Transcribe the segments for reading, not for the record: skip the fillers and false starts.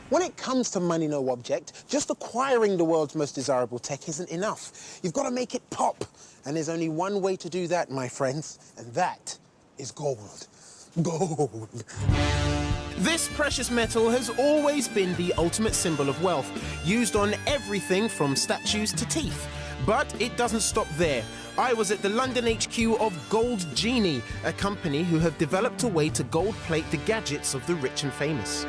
When it comes to money no object, just acquiring the world's most desirable tech isn't enough. You've got to make it pop. And there's only one way to do that, my friends, and that is gold. Gold. This precious metal has always been the ultimate symbol of wealth, used on everything from statues to teeth. But it doesn't stop there. I was at the London HQ of Gold Genie, a company who have developed a way to gold plate the gadgets of the rich and famous.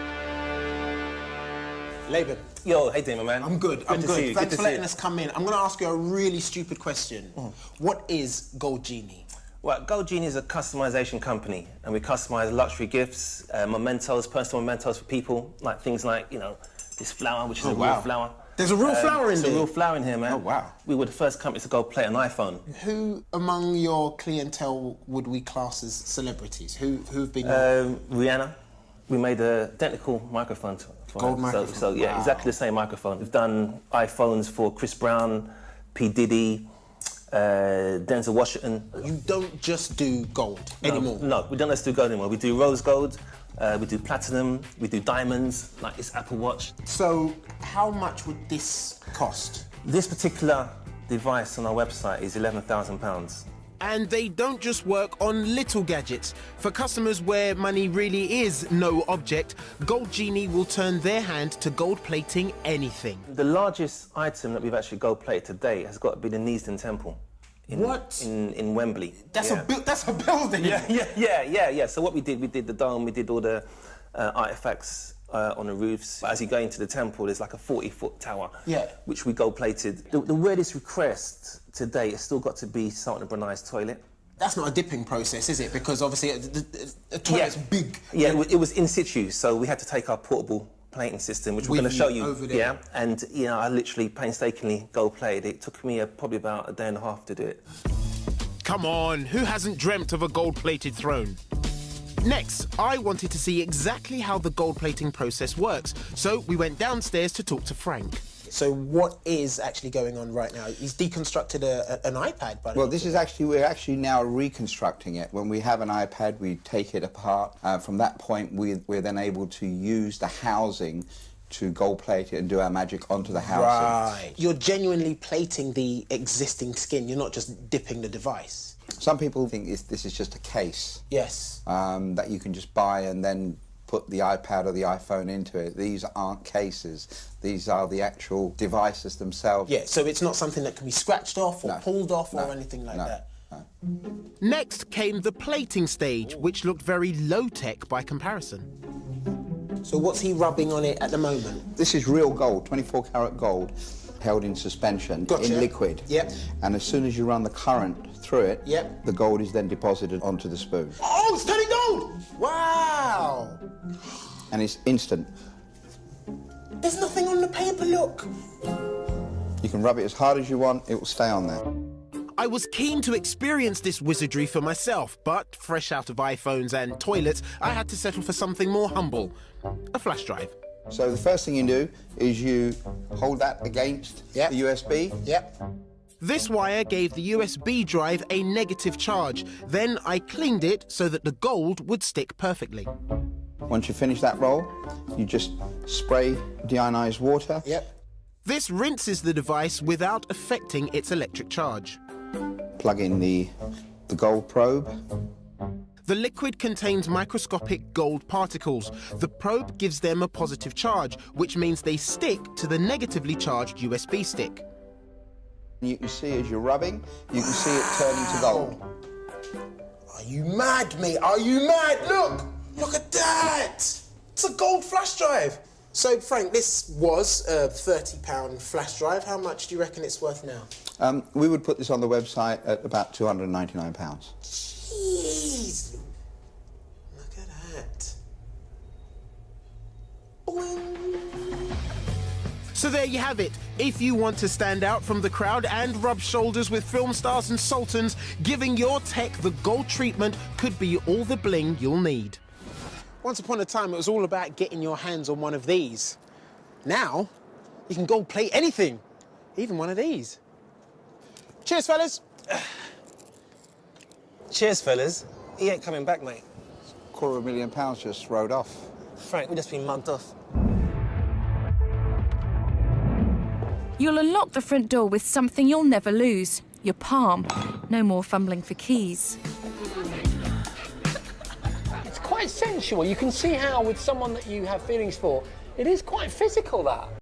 Laban. Yo, hey, Damon, man. I'm good. Good to see you. Thanks for letting us come in. I'm going to ask you a really stupid question. What is Gold Genie? Well, Gold Genie is a customization company, and we customize luxury gifts, mementos, personal mementos for people, like things like, you know, this flower, which is a real flower. There's a real flower in there? There's a real flower in here, man. Oh, wow. We were the first company to gold plate an iPhone. Who among your clientele would we class as celebrities? Who've been... Rihanna. We made a identical microphone for Gold her. microphone. So yeah, Wow. exactly the same microphone. We've done iPhones for Chris Brown, P. Diddy, Denzel Washington. You don't just do gold anymore? No, we don't just do gold anymore. We do rose gold, we do platinum, we do diamonds, like this Apple Watch. So how much would this cost? This particular device on our website is £11,000. And they don't just work on little gadgets. For customers where money really is no object, Gold Genie will turn their hand to gold plating anything. The largest item that we've actually gold plated to date has got to be the Neasden Temple. In Wembley. That's a building. Yeah. So what we did the dome, we did all the artifacts on the roofs. But as you go into the temple, there's like a 40-foot tower, which we gold plated. The weirdest request to date has still got to be Sultan Brunei's toilet. That's not a dipping process, is it? Because obviously the toilet's big. Yeah, it was in situ, so we had to take our portable plating system, which we're going to show you. Over there. Yeah, and you know, I literally painstakingly gold plated it. It took me probably about a day and a half to do it. Come on, who hasn't dreamt of a gold-plated throne? Next, I wanted to see exactly how the gold plating process works, so we went downstairs to talk to Frank. So what is actually going on right now? He's deconstructed an iPad, buddy. Well, we're actually now reconstructing it. When we have an iPad, we take it apart. From that point, we're then able to use the housing to gold plate it and do our magic onto the housing. Right. You're genuinely plating the existing skin. You're not just dipping the device. Some people think this is just a case. Yes. That you can just buy and then put the iPad or the iPhone into it. These aren't cases. These are the actual devices themselves. Yeah, so it's not something that can be scratched off or pulled off or anything like that. No. Next came the plating stage, which looked very low-tech by comparison. So what's he rubbing on it at the moment? This is real gold, 24-karat gold, held in suspension in liquid. Yep. And as soon as you run the current through it, the gold is then deposited onto the spoon. Oh, it's turning gold! Wow! And it's instant. There's nothing on the paper, look. You can rub it as hard as you want, it will stay on there. I was keen to experience this wizardry for myself, but fresh out of iPhones and toilets, I had to settle for something more humble, a flash drive. So the first thing you do is you hold that against the USB. Yep. This wire gave the USB drive a negative charge. Then I cleaned it so that the gold would stick perfectly. Once you finish that roll, you just spray deionized water. Yep. This rinses the device without affecting its electric charge. Plug in the gold probe. The liquid contains microscopic gold particles. The probe gives them a positive charge, which means they stick to the negatively charged USB stick. You can see as you're rubbing, you can see it turning to gold. Are you mad, mate? Are you mad? Look! Look at that! It's a gold flash drive. So, Frank, this was a £30 flash drive. How much do you reckon it's worth now? We would put this on the website at about £299. Jeez! Look at that. Boing. So there you have it. If you want to stand out from the crowd and rub shoulders with film stars and sultans, giving your tech the gold treatment could be all the bling you'll need. Once upon a time, it was all about getting your hands on one of these. Now, you can gold plate anything, even one of these. Cheers, fellas. Cheers, fellas. He ain't coming back, mate. £250,000 just rode off. Frank, we just been mugged off. You'll unlock the front door with something you'll never lose, your palm. No more fumbling for keys. It's quite sensual. You can see how, with someone that you have feelings for, it is quite physical, that.